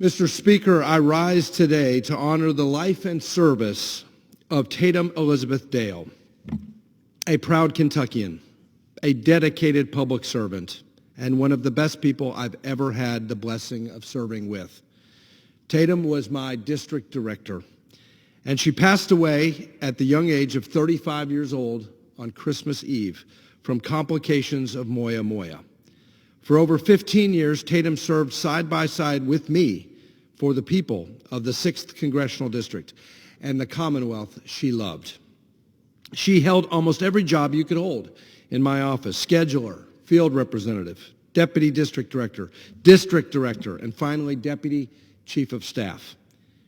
Mr. Speaker, I rise today to honor the life and service of Tatum Elizabeth Dale, a proud Kentuckian, a dedicated public servant, and one of the best people I've ever had the blessing of serving with. Tatum was my district director, and she passed away at the young age of 35 years old on Christmas Eve from complications of moya moya. For over 15 years, Tatum served side by side with me for the people of the 6th Congressional District and the Commonwealth she loved. She held almost every job you could hold in my office: scheduler, field representative, deputy district director, and finally deputy chief of staff.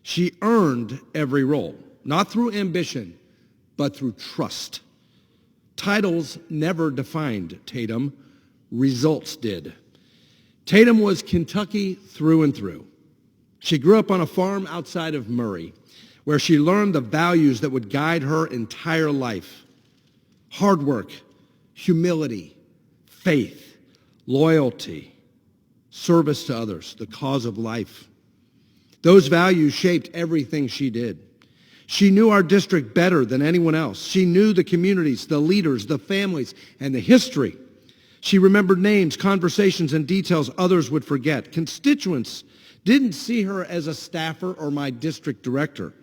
She earned every role, not through ambition, but through trust. Titles never defined Tatum, results did. Tatum was Kentucky through and through. She grew up on a farm outside of Murray, where she learned the values that would guide her entire life: hard work, humility, faith, loyalty, service to others, the cause of life. Those values shaped everything she did. She knew our district better than anyone else. She knew the communities, the leaders, the families, and the history. She remembered names, conversations, and details others would forget. Constituents didn't see her as a staffer or my district director.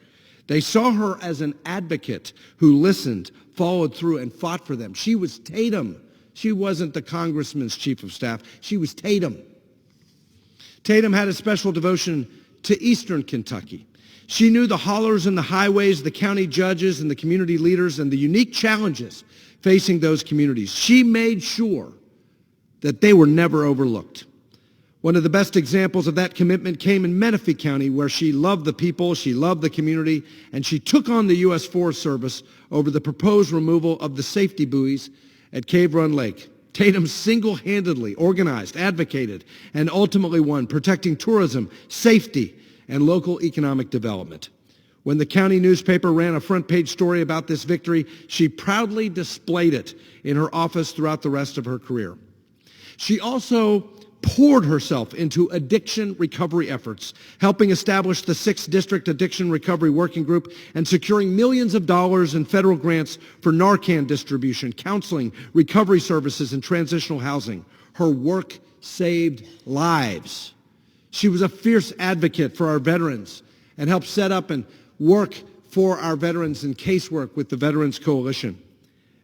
They saw her as an advocate who listened, followed through, and fought for them. She was Tatum. She wasn't the congressman's chief of staff. She was Tatum. Tatum had a special devotion to Eastern Kentucky. She knew the hollers and the highways, the county judges and the community leaders, and the unique challenges facing those communities. She made sure that they were never overlooked. One of the best examples of that commitment came in Menifee County, where she loved the people, she loved the community, and she took on the U.S. Forest Service over the proposed removal of the safety buoys at Cave Run Lake. Tatum single-handedly organized, advocated, and ultimately won, protecting tourism, safety, and local economic development. When the county newspaper ran a front-page story about this victory, she proudly displayed it in her office throughout the rest of her career. She also poured herself into addiction recovery efforts, helping establish the 6th District Addiction Recovery Working Group and securing millions of dollars in federal grants for Narcan distribution, counseling, recovery services, and transitional housing. Her work saved lives. She was a fierce advocate for our veterans and helped set up and work for our veterans in casework with the Veterans Coalition.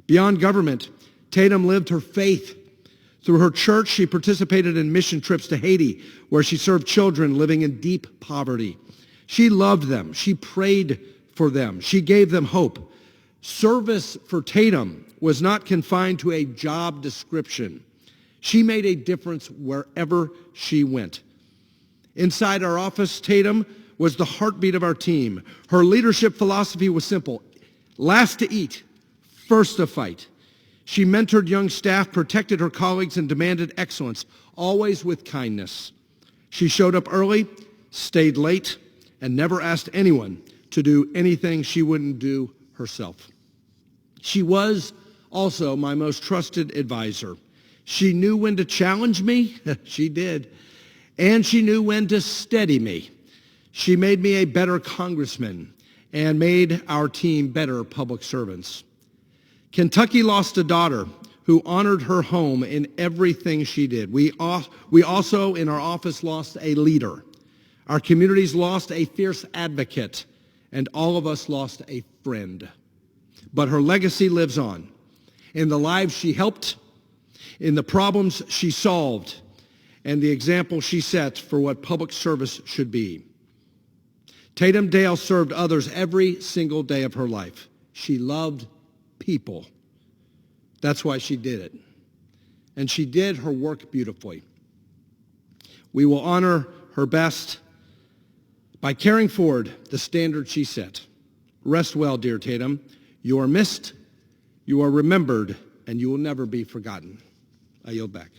Beyond government, Tatum lived her faith. Through her church, she participated in mission trips to Haiti, where she served children living in deep poverty. She loved them. She prayed for them. She gave them hope. Service for Tatum was not confined to a job description. She made a difference wherever she went. Inside our office, Tatum was the heartbeat of our team. Her leadership philosophy was simple: last to eat, first to fight. She mentored young staff, protected her colleagues, and demanded excellence, always with kindness. She showed up early, stayed late, and never asked anyone to do anything she wouldn't do herself. She was also my most trusted advisor. She knew when to challenge me, she did, and she knew when to steady me. She made me a better congressman and made our team better public servants. Kentucky lost a daughter who honored her home in everything she did. We also, in our office, lost a leader. Our communities lost a fierce advocate, and all of us lost a friend. But her legacy lives on in the lives she helped, in the problems she solved, and the example she set for what public service should be. Tatum Dale served others every single day of her life. She loved people. That's why she did it. And she did her work beautifully. We will honor her best by carrying forward the standard she set. Rest well, dear Tatum. You are missed, you are remembered, and you will never be forgotten. I yield back.